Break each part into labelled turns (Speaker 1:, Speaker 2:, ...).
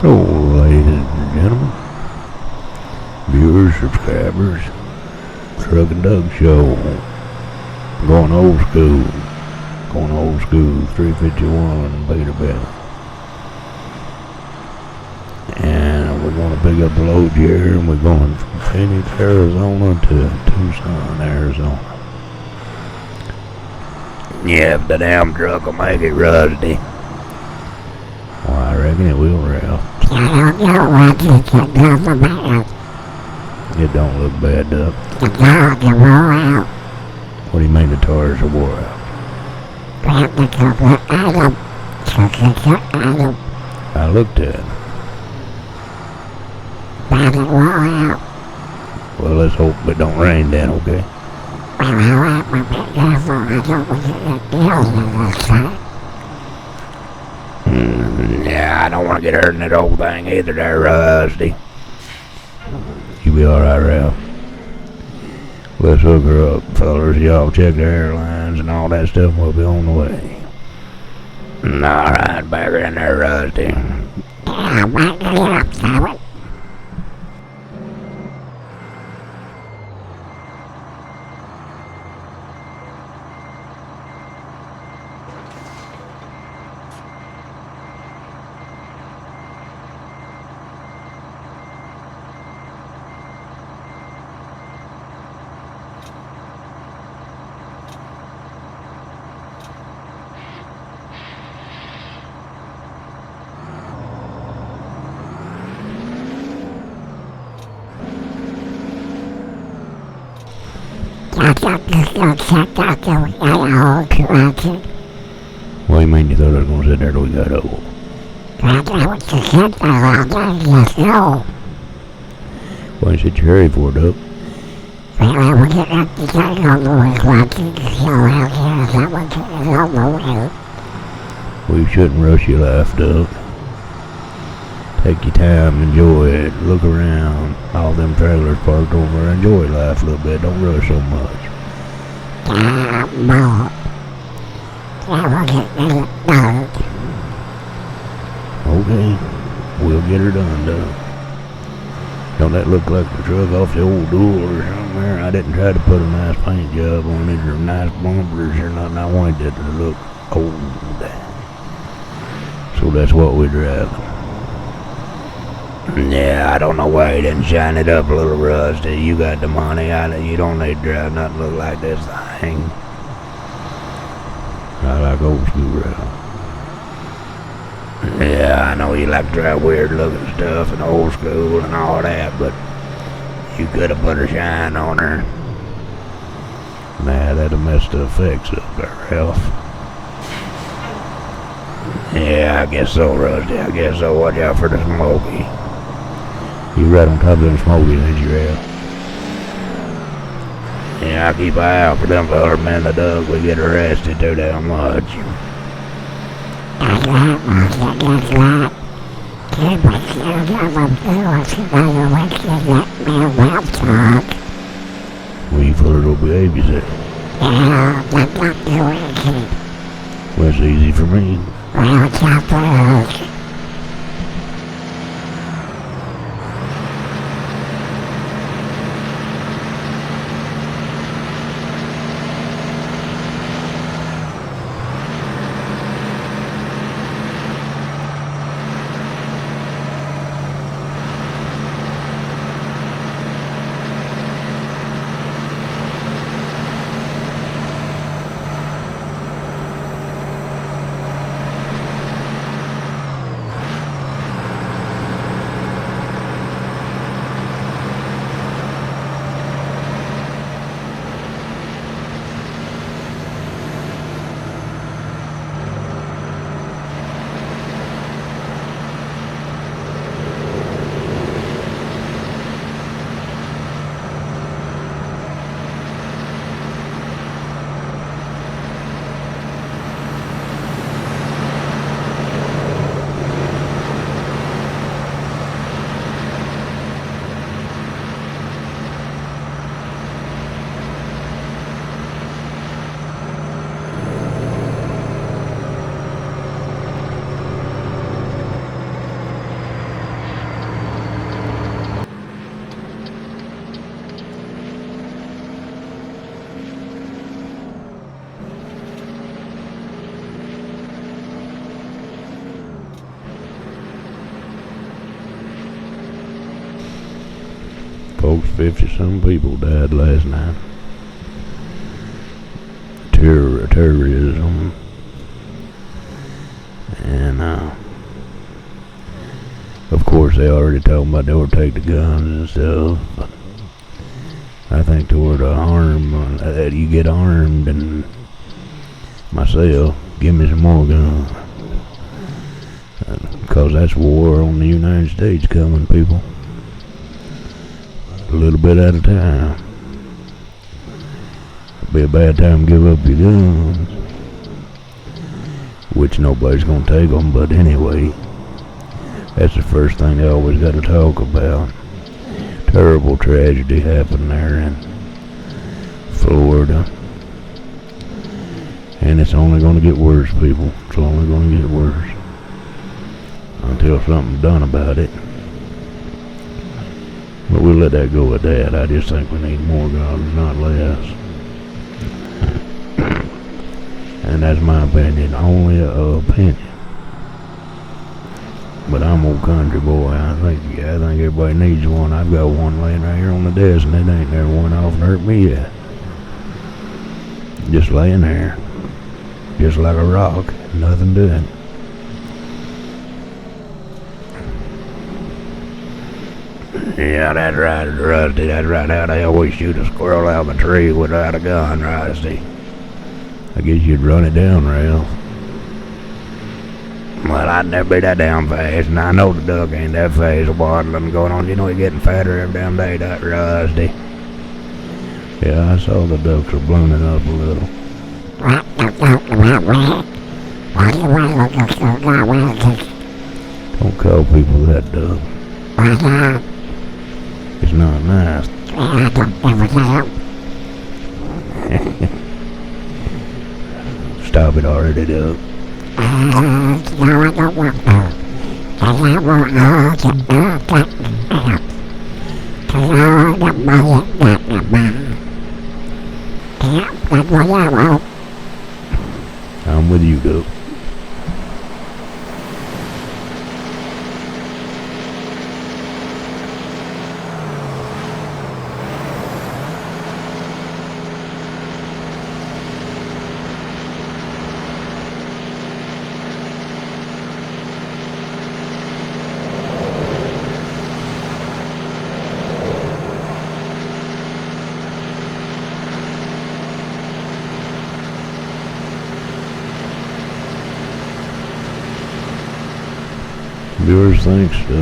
Speaker 1: Hello, ladies and gentlemen, viewers, subscribers, Truck and Doug Show. Going old school, 351 Peterbilt. And we're going to pick up the load here, and we're going from Phoenix, Arizona to Tucson, Arizona. Yeah, if the damn truck will make it rusty. Well, I reckon it will, Ralph. It don't look bad, Doug. What do you mean the tires are wore out? I looked at it. Well, let's hope it don't rain then, okay? Yeah, I don't want to get hurt in that old thing either there, Rusty. You be alright, Ralph. Let's hook her up, fellas. Y'all check the airlines and all that stuff. We'll be on the way. Alright, back in there, Rusty. What do you mean you thought I was going to sit there till we got old? Why you sit your hurry for, Doug? Well, you shouldn't rush your life, Doug. Take your time, enjoy it, look around. All them trailers parked over, enjoy life a little bit, don't rush so much. Okay, we'll get her done, Doug. Don't that look like the truck off the old duel or somewhere? I didn't try to put a nice paint job on it or nice bumpers or nothing. I wanted it to look old. So that's what we're driving. Yeah, I don't know why you didn't shine it up a little, Rusty. You got the money. You don't need to drive nothing look like this thing. I like old school, Ralph. Yeah, I know you like to drive weird looking stuff and old school and all that, but you could have put a shine on her. Nah, that'd have messed the effects up there, Ralph. Yeah, I guess so, Rusty. I guess so. Watch out for the smoky. You right on top of them smokies, ain't you, Ralph? Yeah, I keep an eye out for them fellas, man. The Doug, we get arrested too damn much. Well, you fellas will behave yourself. Well, it's easy for me. folks, 50-some people died last night. Terrorism. And, of course, they already told me they would take the guns and stuff. I think toward you get armed, and myself, give me some more guns. Because that's war on the United States coming, people. A little bit at a time. It'll be a bad time to give up your guns. Which nobody's gonna take them, but anyway. That's the first thing they always gotta talk about. Terrible tragedy happened there in Florida. And it's only gonna get worse, people. It's only gonna get worse. Until something's done about it. But we'll let that go at that. I just think we need more guns, not less. And that's my opinion, only an opinion. But I'm old country boy. I think everybody needs one. I've got one laying right here on the desk, and it ain't never went off and hurt me yet. Just laying there, just like a rock, nothing doing. Yeah, that's right, Rusty. That's right. How they always shoot a squirrel out of a tree without a gun, Rusty. I guess you'd run it down, Ralph. Well, I'd never be that damn fast, and I know the duck ain't that fast waddling going on. You know he's getting fatter every damn day, that Rusty. Yeah, I saw the ducks were blowing up a little. Don't call people that, Duck. It's not nice. Stop it already, Duck. I'm with you, Duck. Yours thanks to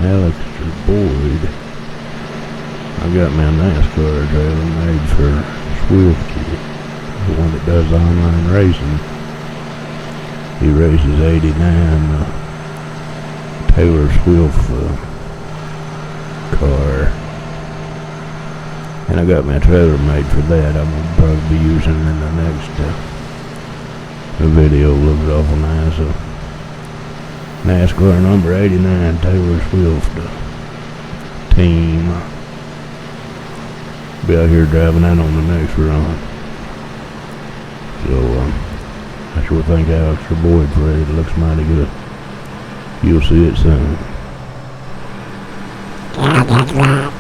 Speaker 1: Alex Boyd. I got my NASCAR trailer made for Swifty, the one that does online racing. He races 89 Taylor Swift car. And I got my trailer made for that. I'm going to probably be using it in the next video. Looks awful nice. NASCAR number 89 Taylor Swift team. Be out here driving that on the next run. So I sure think Alex Boyd for it. It looks mighty good. You'll see it soon. Yeah, that's right.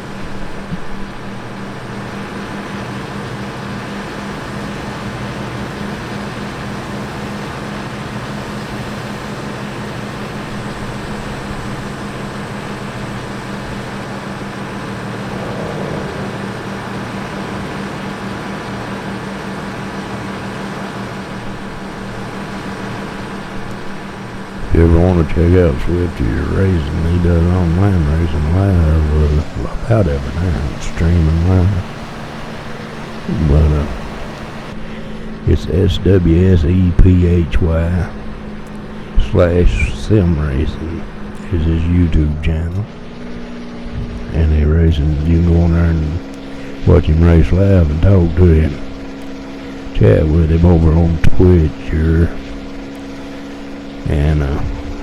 Speaker 1: If you ever want to check out Swifty Racing, he does online racing live about every night, streaming live. But it's SWSEPHY/Sim Racing is his YouTube channel. And he racing, you can go on there and watch him race live and talk to him. Chat with him over on Twitch or and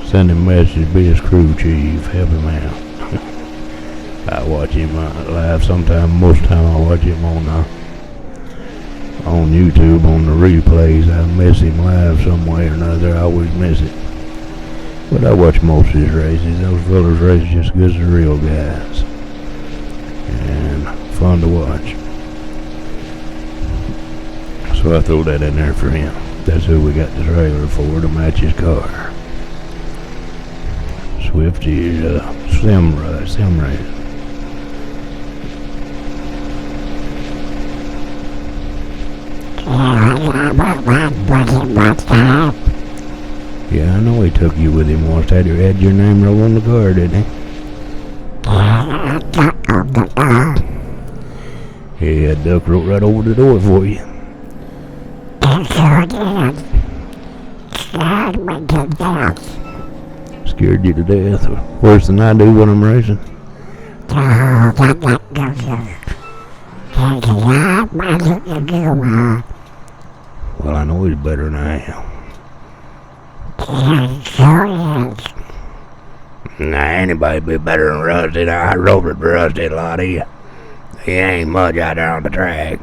Speaker 1: send him a message, be his crew chief, help him out. I watch him live sometime, most of the time I watch him on YouTube, on the replays. I miss him live some way or another, I always miss it. But I watch most of his races. Those fellas race just as good as the real guys. and fun to watch. So I throw that in there for him. That's who we got the trailer for, to match his car. Swifty sim race. Yeah, I know he took you with him once. Had your name roll on the car, didn't he? He had duck rolled right over the door for you. Scared you to death, or worse than I do when I'm racing. Well, I know he's better than I am. Nah, anybody be better than Rusty. I rode with Rusty a lot. He ain't much out there on the track.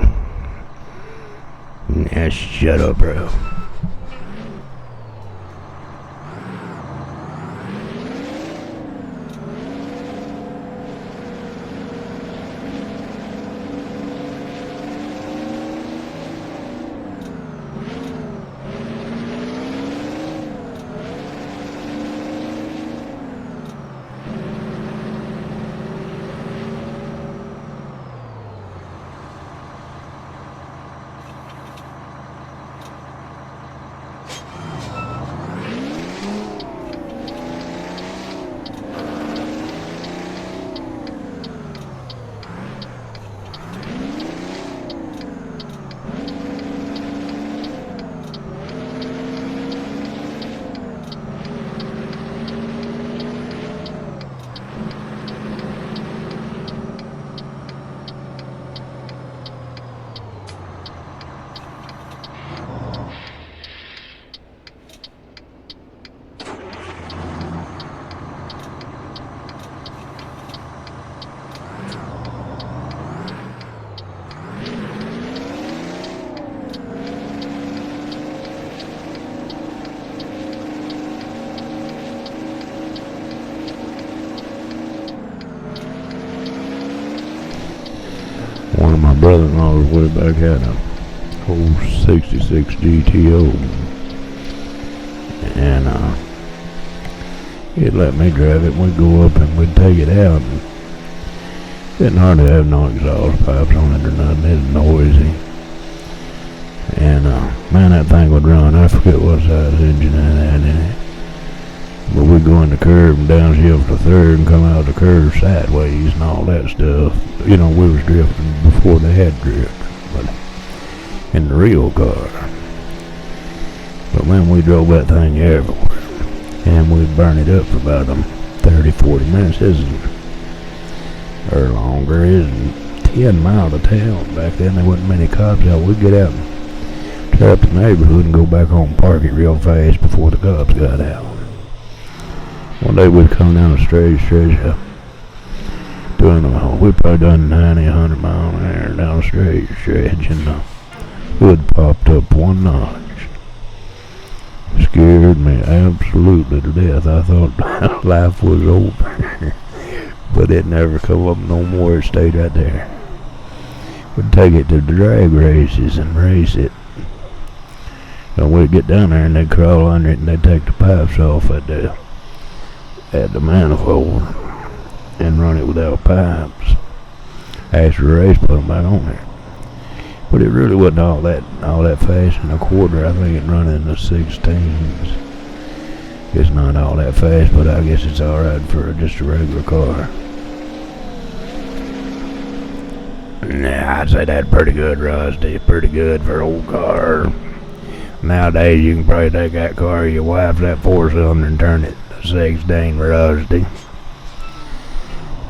Speaker 1: Yeah, shut up, bro. One of my brother-in-laws way back had a old 66 GTO, and he'd let me drive it. We'd go up and we'd take it out, and didn't hardly have no exhaust pipes on it or nothing. It's noisy, and man, that thing would run. I forget what size engine it had in it, but we'd go in the curve and downshift to third and come out the curve sideways and all that stuff. You know, we was drifting before they had drift, but in the real car. But man, we drove that thing everywhere, and we'd burn it up for about 30-40 minutes. Or longer. It's 10 miles to town. Back then there wasn't many cops out. We'd get out and tear up the neighborhood and go back home and park it real fast before the cops got out. One day we'd come down the stretch doing we'd probably done 90-100 miles an hour down the stretch, and the hood popped up one notch. Scared me absolutely to death. I thought life was over. But it never come up no more. It stayed right there. We'd take it to the drag races and race it. And we'd get down there and they'd crawl under it and they'd take the pipes off at the manifold and run it without pipes. After the race, put them back on there. But it really wasn't all that fast in a quarter. I think it run in the 16s. It's not all that fast, but I guess it's alright for just a regular car. Yeah, I'd say that's pretty good, Rusty. Pretty good for an old car. Nowadays, you can probably take that car of your wife's, that 4-cylinder, and turn it to 16, Rusty.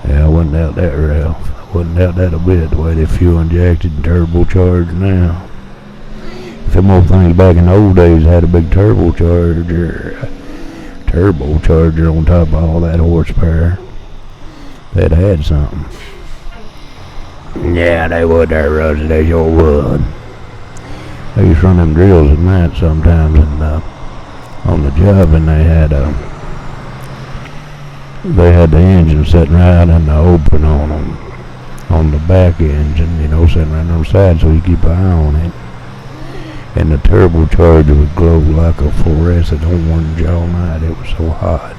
Speaker 1: Yeah, I wouldn't doubt that, Ralph. I wouldn't doubt that a bit, the way they fuel injected and turbocharged now. If them old things back in the old days had a big turbocharger on top of all that horsepower, they'd had something. Yeah, they would there, Rusty. They sure would. They used to run them drills at night sometimes and on the job, and they had the engine sitting right in the open on them. on the back engine, you know, sitting right on the side, so you keep an eye on it. And the turbocharger would glow like a fluorescent orange all night. It was so hot.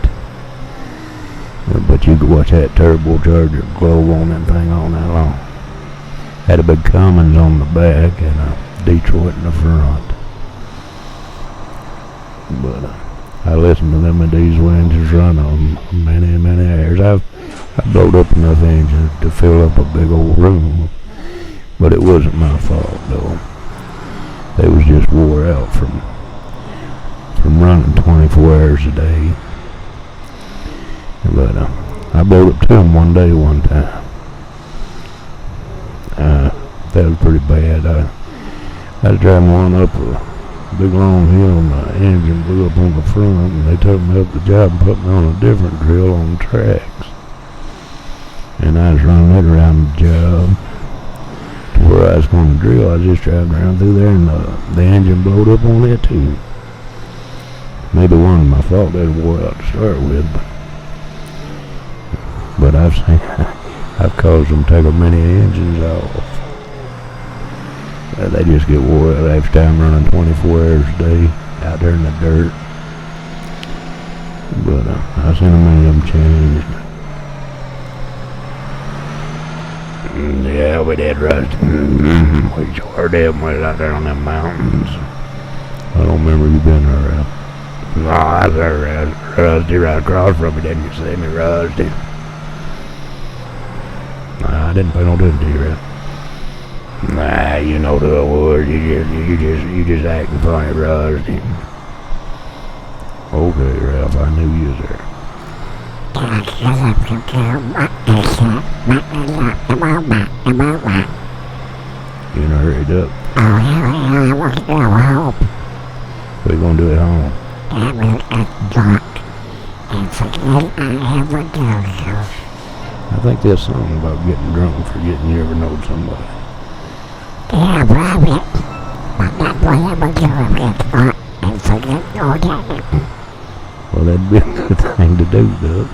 Speaker 1: But you could watch that turbocharger glow on that thing all night long. Had a big Cummins on the back and a Detroit in the front. But I listened to them and diesel engines run on many hours. I've blowed up enough engines to fill up a big old room, but it wasn't my fault though. They was just wore out from running 24 hours a day. But I blowed up to them one day one time. That was pretty bad. I was driving one up a big long hill and the engine blew up on the front, and they took me up the job and put me on a different drill on the tracks. And I was running it around the job to where I was going to drill. I was just driving around through there, and the engine blowed up on it too. Maybe one of my fault that wore out to start with, but I've caused them to take many engines off. They just get wore out after time running 24 hours a day out there in the dirt. But I seen many of them changed. Yeah, we did, Rusty. We sure did when we was out there on them mountains. I don't remember you being there, Ralph. No, I was there, Rusty, right across from me. Didn't you see me, Rusty? Nah, I didn't pay no attention to you, Ralph. Nah, you know who I was. You just acting funny, Rusty. Okay, Ralph, I knew you was there. You done hurried up. What you gonna do at home? I think there's something about getting drunk and forgetting you ever knowed somebody.
Speaker 2: Yeah, probably. But that's what I'm doing and forget all that.
Speaker 1: Well, that'd be a good thing to do, Doug.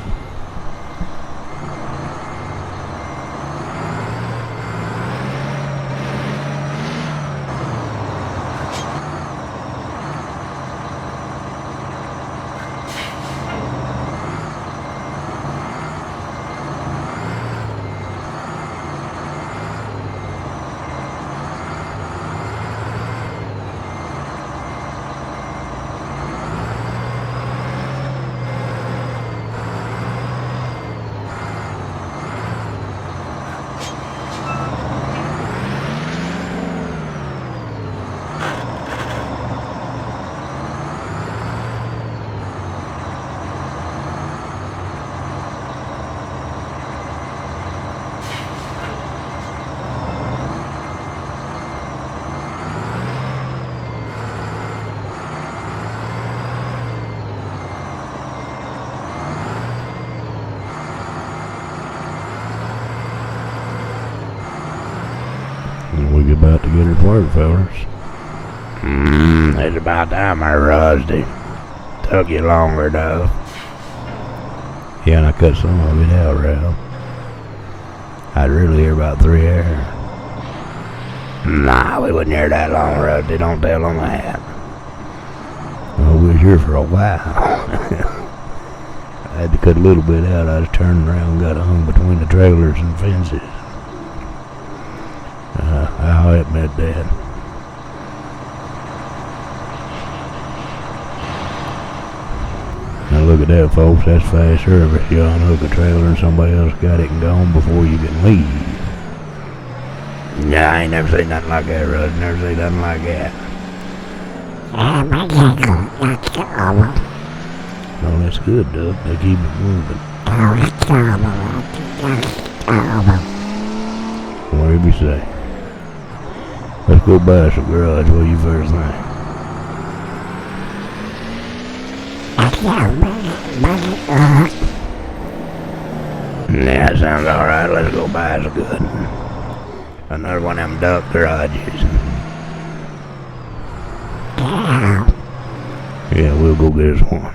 Speaker 1: We about to get her parted, fellas. It's about time, I Rusty. Took you longer, though. Yeah, and I cut some of it out, Ralph. I'd really hear about 3 hours. Nah, we wouldn't hear that long, Rusty. Don't tell them that. Well, we was here for a while. I had to cut a little bit out. I was turning around and got hung between the trailers and fences. I admit that. Now look at that, folks. That's fast service. You unhook a trailer and somebody else got it and gone before you can leave. Yeah, I ain't never seen nothing like that, Russ. Never seen nothing like that. No, that's good, Doug. They keep it moving. Whatever you say. Let's go by some garage. What do you first think? Yeah, that sounds alright. Let's go by some good. Another one of them duck garages. Yeah, we'll go get us one.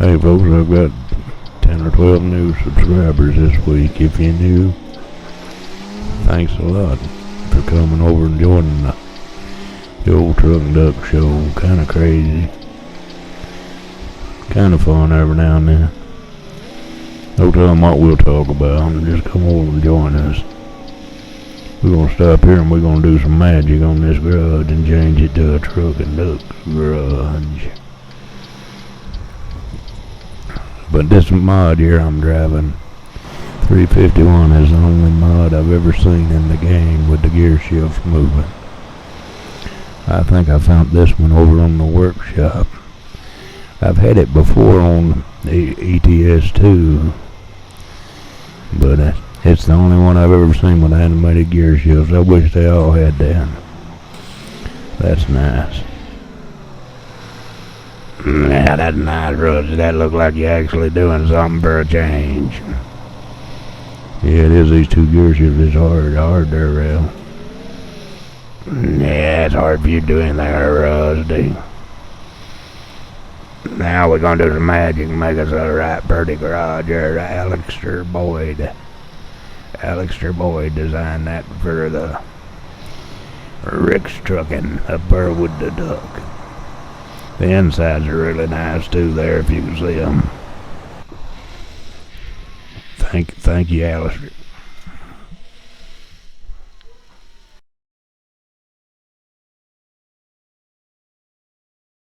Speaker 1: Hey folks, I've got 10 or 12 new subscribers this week. If you're new, thanks a lot for coming over and joining the old Truck and Duck show. Kinda crazy. Kinda fun every now and then. No telling what we'll talk about. Just come over and join us. We're gonna stop here and we're gonna do some magic on this garage and change it to a Truck and Duck garage. But this mod here I'm driving, 351, is the only mod I've ever seen in the game with the gear shift moving. I think I found this one over on the workshop. I've had it before on the ATS too, but it's the only one I've ever seen with animated gear shifts. I wish they all had that. That's nice. Yeah, that's nice, Rusty. That look like you're actually doing something for a change. Yeah, it is. These two gear shifts is hard there, rail. Yeah, it's hard for you to do anything there, Rusty. Now we're gonna do some magic and make us a right pretty garage there. Alexter Boyd designed that for the Rick's Trucking up there with the duck. The insides are really nice too there, if you can see them. Thank you, Alistair.